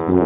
Good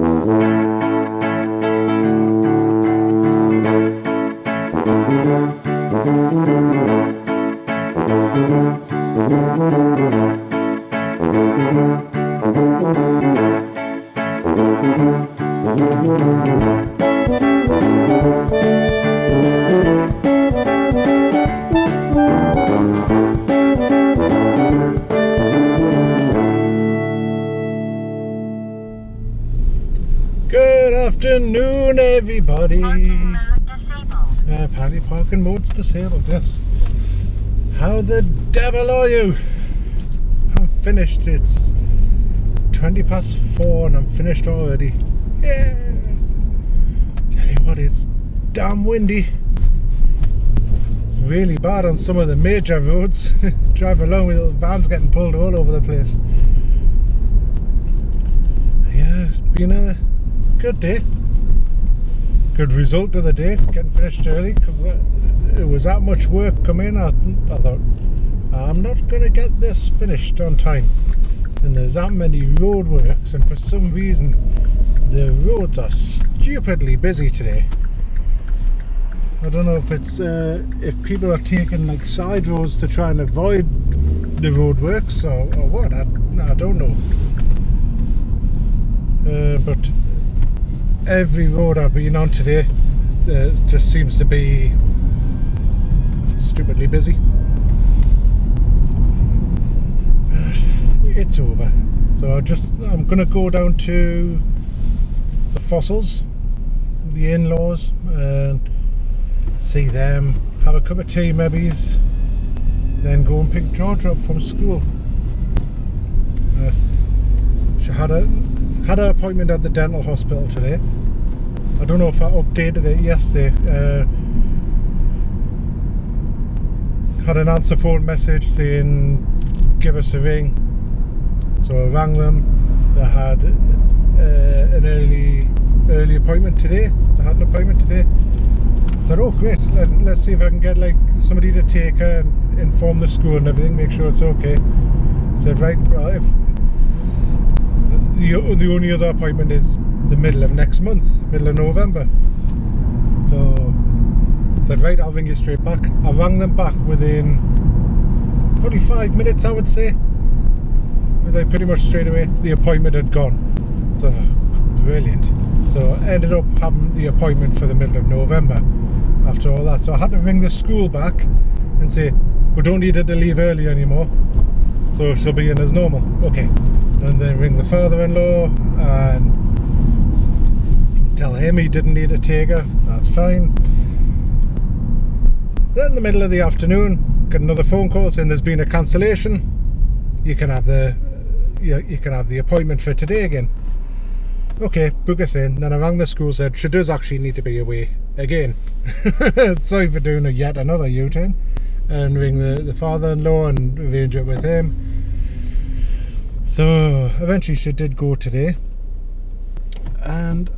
afternoon, everybody. Apparently parking mode's disabled, yes. How the devil are you? I'm finished. It's 4:20 and I'm finished already. Yeah. Tell you what, it's damn windy. Really bad on some of the major roads. Drive along with little vans getting pulled all over the place. Yeah, it's been a good day. Good result of the day, getting finished early, because it was that much work coming in. I thought, I'm not going to get this finished on time. And there's that many roadworks, and for some reason the roads are stupidly busy today. I don't know if it's if people are taking like side roads to try and avoid the roadworks or what. I don't know. But every road I've been on today just seems to be stupidly busy. But it's over. So I'm gonna go down to the fossils, the in-laws, and see them, have a cup of tea maybe, then go and pick Georgia up from school. She had an appointment at the dental hospital today. I don't know if I updated it yesterday. Had an answer phone message saying give us a ring, so I rang them. They had an early appointment today. They had an appointment today. I said, oh great, let's see if I can get like somebody to take her and inform the school and everything, make sure it's okay. I said, right, well, if the only other appointment is the middle of next month, middle of November. So I said, right, I'll ring you straight back. I rang them back within probably 5 minutes, I would say. Like pretty much straight away, the appointment had gone. So brilliant. So I ended up having the appointment for the middle of November after all that. So I had to ring the school back and say, we don't need her to leave early anymore, so she'll be in as normal. Okay. And then ring the father-in-law and tell him he didn't need to take her. That's fine. Then in the middle of the afternoon, get another phone call saying there's been a cancellation. You can have the appointment for today again. Okay, book us in. Then I rang the school, said she does actually need to be away again. Sorry for doing yet another U-turn. And ring the father-in-law and arrange it with him. So eventually she did go today, and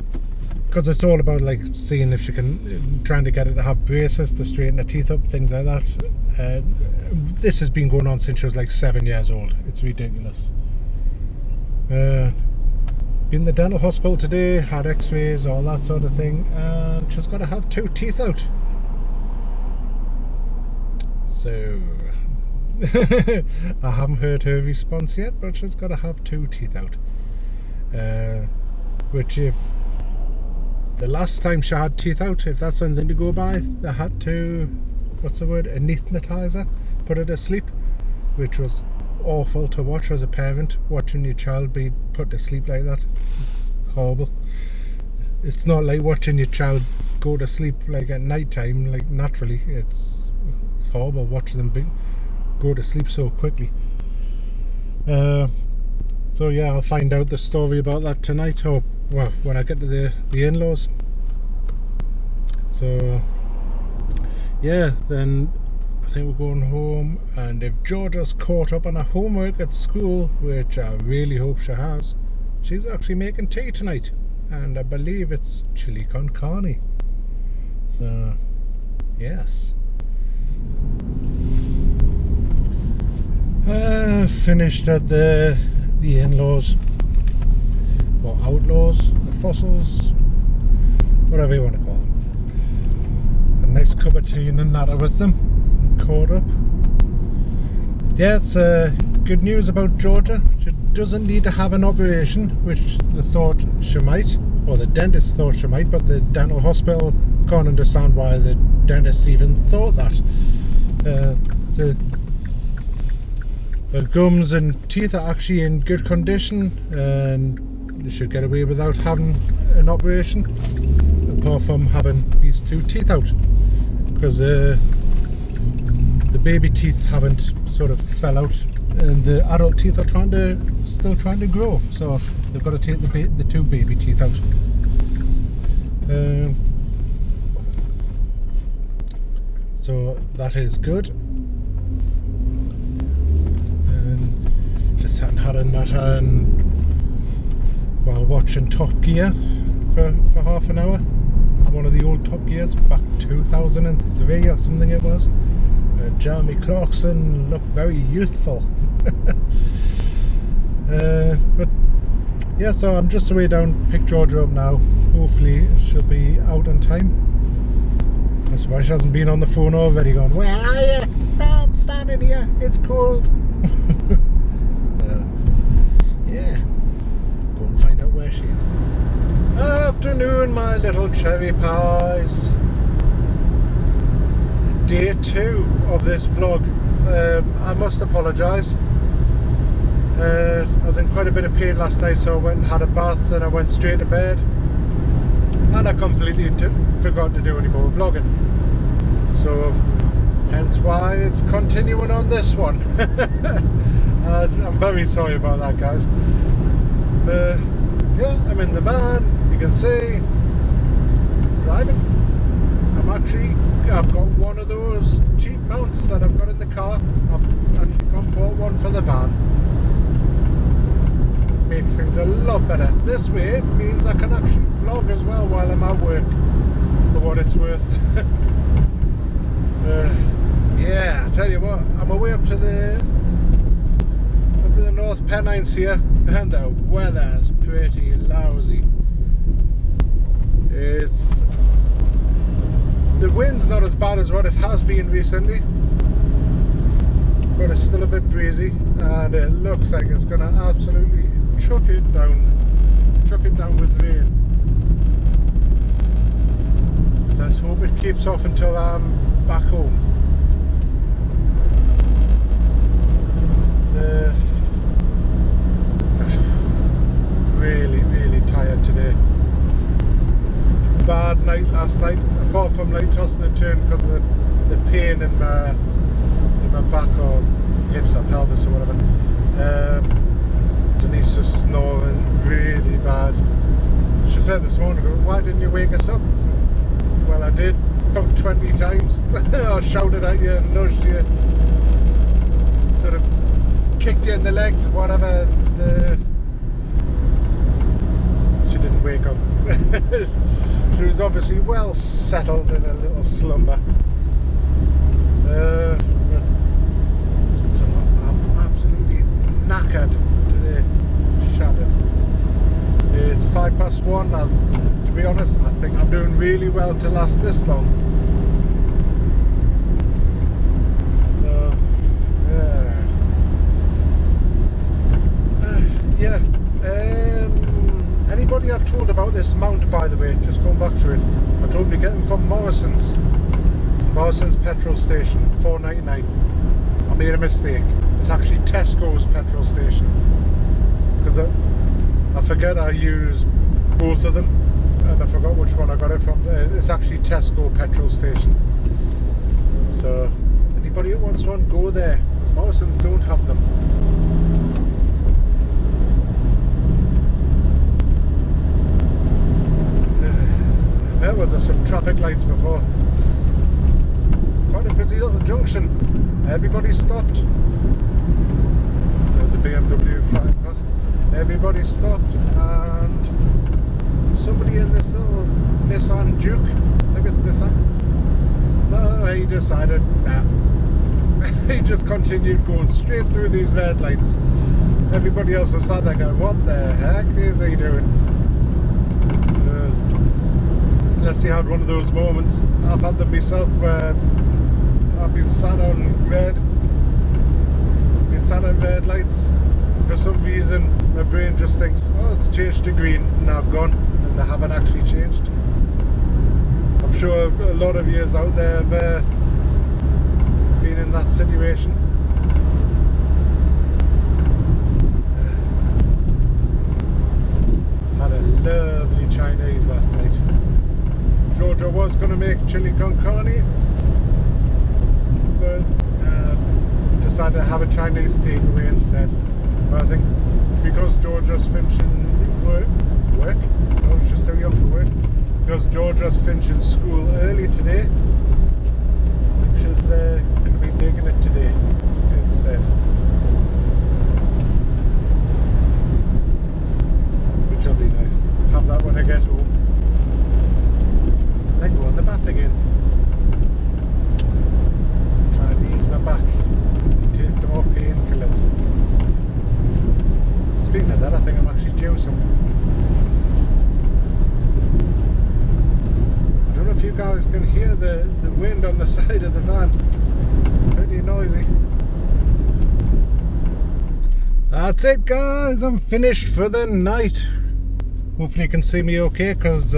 because it's all about like seeing if she can, trying to get her to have braces to straighten her teeth up, things like that. This has been going on since she was like 7 years old. It's ridiculous. Been in the dental hospital today, had x-rays, all that sort of thing, and she's got to have 2 teeth out. So I haven't heard her response yet, but she's got to have 2 teeth out. Which, if the last time she had teeth out, if that's something to go by, they had to, what's the word, anaesthetize her, put her to sleep, which was awful to watch as a parent, watching your child be put to sleep like that. Horrible. It's not like watching your child go to sleep like at night time, like naturally. It's horrible watching them go to sleep so quickly. So yeah, I'll find out the story about that tonight, or well, when I get to the in-laws. So yeah, then I think we're going home, and if Georgia's caught up on her homework at school, which I really hope she has, she's actually making tea tonight, and I believe it's chili con carne. So yes. Finished at the in-laws, or outlaws, the fossils, whatever you want to call them. A nice cup of tea and a natter with them, and caught up. Yeah, it's good news about Georgia. She doesn't need to have an operation, which they thought she might, or the dentist thought she might, but the dental hospital can't understand why the dentist even thought that. The gums and teeth are actually in good condition, and you should get away without having an operation, apart from having these 2 teeth out, because the baby teeth haven't sort of fell out, and the adult teeth are still trying to grow, so they've got to take the 2 baby teeth out. So that is good. And just sat and had a natter and while watching Top Gear for half an hour. One of the old Top Gears, back 2003 or something it was. Jeremy Clarkson looked very youthful. But yeah, so I'm just away down, pick Georgia up now. Hopefully she'll be out on time. That's why she hasn't been on the phone already going, "Where are you? I'm standing here, it's cold." Yeah, go and find out where she is. Afternoon, my little cherry pies. Day 2 of this vlog. I must apologise. I was in quite a bit of pain last night, so I went and had a bath and I went straight to bed, and I completely forgot to do any more vlogging, so hence why it's continuing on this one. I'm very sorry about that, guys. Yeah, I'm in the van, you can see, driving. I've got one of those cheap mounts that I've got in the car. I've actually gone and bought one for the van. Makes things a lot better. This way it means I can actually vlog as well while I'm at work, for what it's worth. Yeah, I tell you what, I'm away up to the North Pennines here, and the weather's pretty lousy. The wind's not as bad as what it has been recently, but it's still a bit breezy, and it looks like it's gonna absolutely chuck it down with rain. Let's hope it keeps off until I'm back home. Really tired today. Bad night last night, apart from like tossing and turning because of the pain in my back or hips or pelvis or whatever. Denise just snoring really bad. She said this morning, "Why didn't you wake us up?" Well, I did about 20 times. I shouted at you and nudged you, sort of kicked you in the legs or whatever. She didn't wake up. She was obviously well settled in a little slumber. So I'm absolutely knackered today, shattered. It's 1:05. To be honest, I think I'm doing really well to last this long. Yeah. Anybody I've told about this mount, by the way, just going back to it, I told them to get them from Morrison's petrol station, $4.99. I made a mistake. It's actually Tesco's petrol station, because I forget I use both of them, and I forgot which one I got it from. It's actually Tesco petrol station. So anybody who wants one, go there, because Morrison's don't have them. There was some traffic lights before. Quite a busy little junction. Everybody stopped. There's a BMW flying past. Everybody stopped, and somebody in this little Nissan Juke, maybe it's Nissan. No, he decided, nah. He just continued going straight through these red lights. Everybody else was sat there going, "What the heck is he doing?" unless you had one of those moments. I've had them myself where I've been sat on red lights. For some reason my brain just thinks, oh, it's changed to green, and I've gone, and they haven't actually changed. I'm sure a lot of you out there have been in that situation. Had a lovely Chinese last night. Georgia was going to make chili con carne, but decided to have a Chinese takeaway instead. But I think because Georgia's finishing work? No, it's just too young for work. Because Georgia's finishing school early today, she's going to be making it today instead. Which will be nice. Have that when I get home. Then go in the bath again. Try and ease my back. Take some more painkillers. Speaking of that, I think I'm actually due some. I don't know if you guys can hear the wind on the side of the van. It's pretty noisy. That's it, guys. I'm finished for the night. Hopefully you can see me okay, because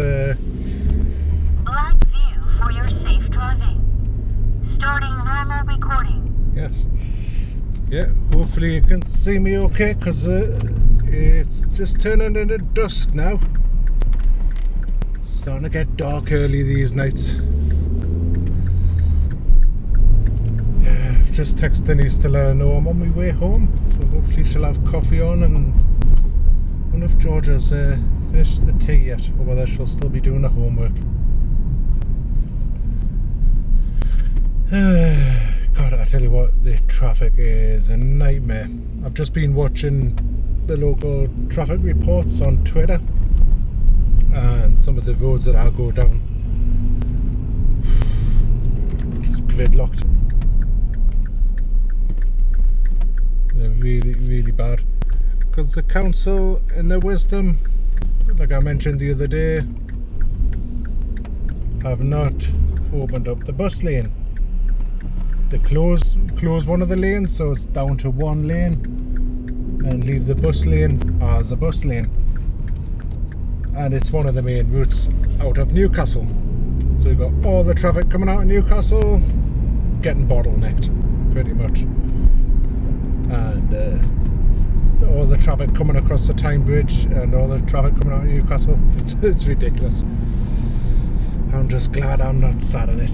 Black view for your safe driving. Starting normal recording. Yes. Yeah, hopefully you can see me okay, because it's just turning into dusk now. It's starting to get dark early these nights. Yeah, I've just texted Denise to let her know I'm on my way home, so hopefully she'll have coffee on, and I wonder if Georgia's finished the tea yet, or whether she'll still be doing her homework. God, I tell you what, the traffic is a nightmare. I've just been watching the local traffic reports on Twitter, and some of the roads that I go down, just gridlocked. They're really, really bad. Because the council, in their wisdom, like I mentioned the other day, have not opened up the bus lane. They close one of the lanes, so it's down to one lane, and leave the bus lane as a bus lane. And it's one of the main routes out of Newcastle. So you've got all the traffic coming out of Newcastle getting bottlenecked, pretty much. And all the traffic coming across the Tyne Bridge and all the traffic coming out of Newcastle. It's ridiculous. I'm just glad I'm not sat in it.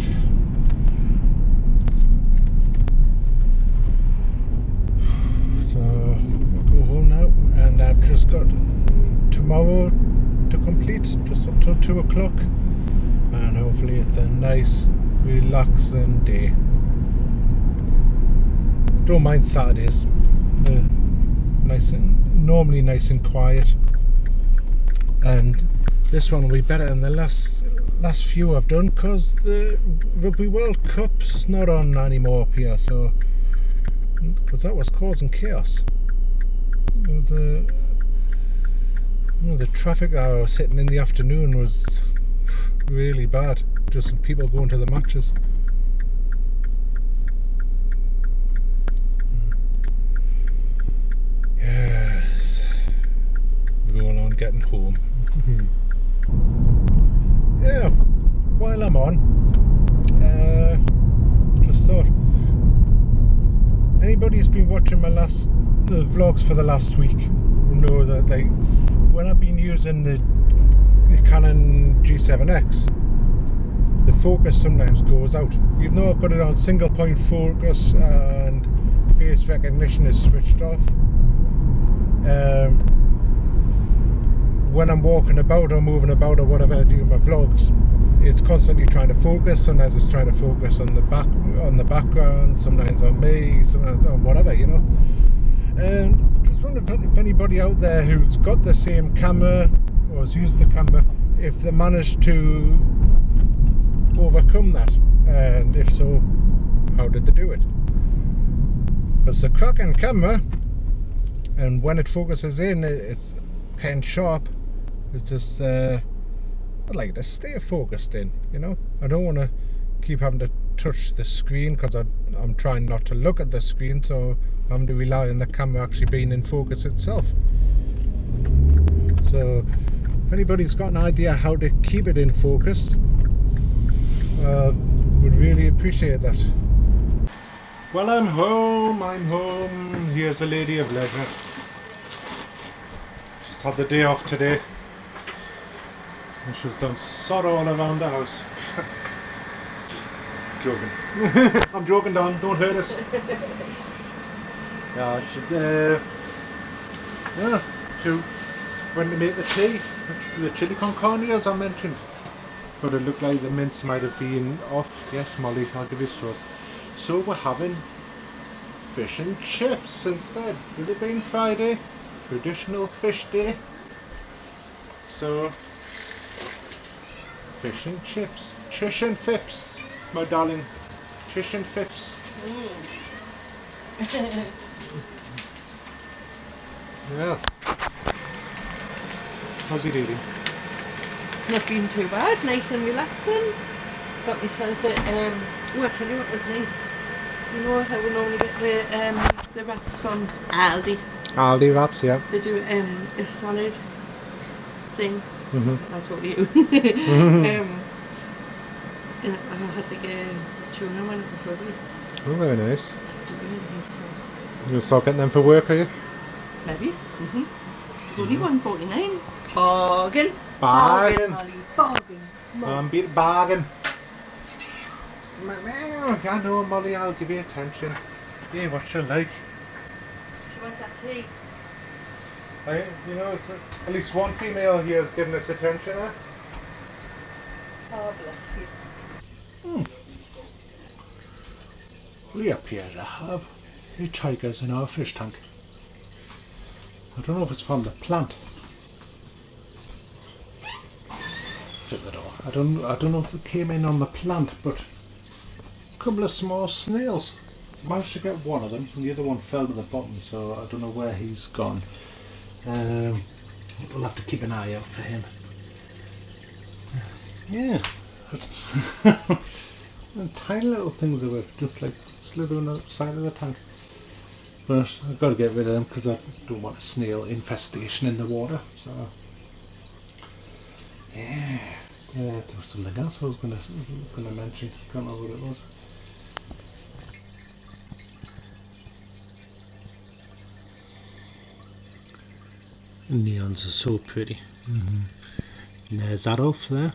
So I'll go home now, and I've just got tomorrow to complete, just up till 2 o'clock, and hopefully it's a nice relaxing day. Don't mind Saturdays. Normally nice and quiet, and this one will be better than the last few I've done, because the Rugby World Cup's not on anymore up here, so because that was causing chaos. The traffic I was sitting in the afternoon was really bad, just people going to the matches. Yes, roll on getting home. Yeah, while I'm on, just thought, anybody who's been watching my vlogs for the last week will know that, like, when I've been using the Canon G7X, the focus sometimes goes out. Even though I've got it on single point focus and face recognition is switched off, when I'm walking about or moving about or whatever I do in my vlogs, it's constantly trying to focus. Sometimes it's trying to focus on the background, sometimes on me, sometimes on whatever, you know. Just wondering if anybody out there who's got the same camera or has used the camera, if they managed to overcome that, and if so, how did they do it? Because the cracking camera, and when it focuses in, it's pen sharp. It's just I'd like to stay focused in, you know. I don't want to keep having to touch the screen because I'm trying not to look at the screen, so I'm having to rely on the camera actually being in focus itself. So if anybody's got an idea how to keep it in focus, would really appreciate that. Well, I'm home. Here's a lady of leisure. She's had the day off today and she's done sod all around the house. Joking. I'm joking, Don, don't hurt us. Yeah, she went to make the tea, the chili con carne as I mentioned. But it looked like the mince might have been off. Yes, Molly, I'll give you a straw. So we're having fish and chips instead. With it being Friday, traditional fish day. So, fish and chips. Chish and fips, my darling. Chish and fips. Yes. How's it eating? It's not been too bad, nice and relaxing. Got myself a, oh, I tell you what was nice. You know how we normally get the wraps from Aldi? Aldi wraps, yeah. They do a solid thing. I told you. And I had like a tuna one, it was lovely. Oh, very nice. Really nice. You're going to start getting them for work, are you? Maybe. It's only $1.49. Bargain. Bargain. Molly. Bargain. Beat bargain. I know, Molly, I'll give you attention. Yeah, what you like? She wants that tea. You know, it's at least one female here is giving us attention, eh? Oh, bless you. We appear to have hitchhikers in our fish tank. I don't know if it's from the plant. I don't know if it came in on the plant, but a couple of small snails. Managed to get one of them, and the other one fell to the bottom, so I don't know where he's gone. We'll have to keep an eye out for him. Yeah. Tiny little things that were just like slithering on the side of the tank. But I've got to get rid of them because I don't want a snail infestation in the water. So yeah, there was something else I was going to mention. Can't remember what it was. Neons are so pretty. And there's Adolf there.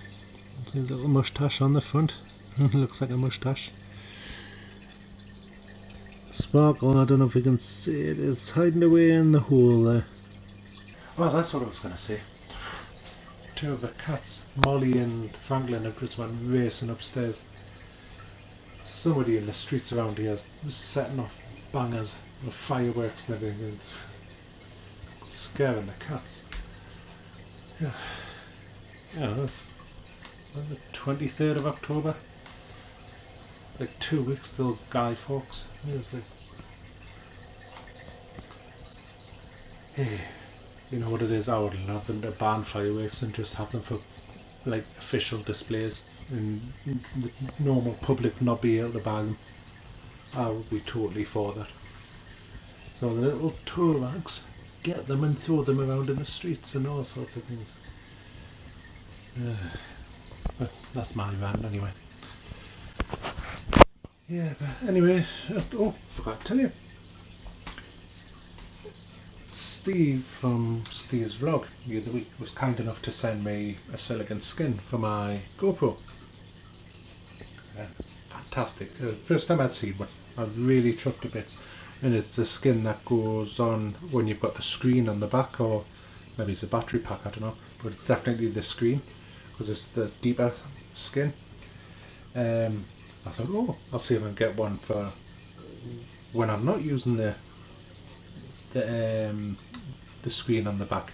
His little moustache on the front. Looks like a moustache. Sparkle, I don't know if you can see it, it's hiding away in the hole there. Well, that's what I was going to say. Two of the cats, Molly and Franklin, have just went racing upstairs. Somebody in the streets around here is setting off bangers with fireworks and everything. It's scaring the cats. Yeah, that's the 23rd of October. It's like 2 weeks till Guy Fawkes. It's like, hey, you know what it is? I would love them to ban fireworks and just have them for like official displays and the normal public not be able to buy them. I would be totally for that. So the little tour rags, get them and throw them around in the streets and all sorts of things. But that's my rant anyway. Yeah, but anyway, oh, forgot to tell you. Steve from Steve's Vlog the other week was kind enough to send me a silicone skin for my GoPro. Fantastic. First time I'd seen one. I've really chuffed to bits. And it's the skin that goes on when you've got the screen on the back, or maybe it's a battery pack, I don't know. But it's definitely the screen, because it's the deeper skin. I thought, oh, I'll see if I can get one for when I'm not using the screen on the back.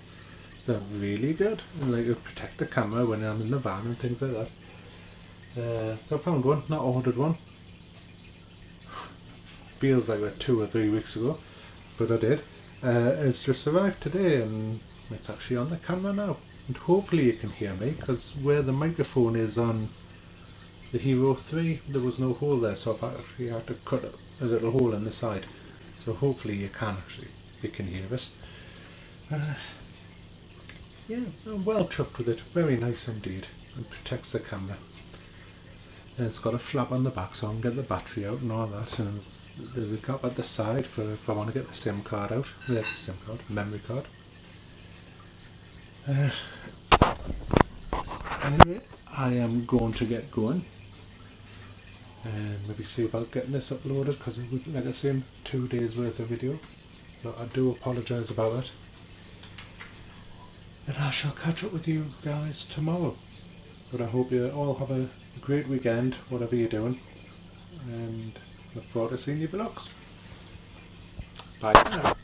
So really good, and like it'll protect the camera when I'm in the van and things like that. So I found one, not ordered one. Feels like that 2 or 3 weeks ago, but I did. It's just arrived today, and it's actually on the camera now. and hopefully you can hear me, because where the microphone is on the Hero 3 there was no hole there, so I've actually had to cut a little hole in the side, so hopefully you can hear us. Yeah, I'm well chuffed with it, very nice indeed, and protects the camera. And it's got a flap on the back so I can get the battery out and all that, and there's a gap at the side for if I want to get the SIM card out, memory card. Anyway, I am going to get going and maybe see about getting this uploaded, because it would, like I say, 2 days worth of video, so I do apologise about that. And I shall catch up with you guys tomorrow. But I hope you all have a great weekend, whatever you're doing, and look forward to seeing your vlogs. Bye for now.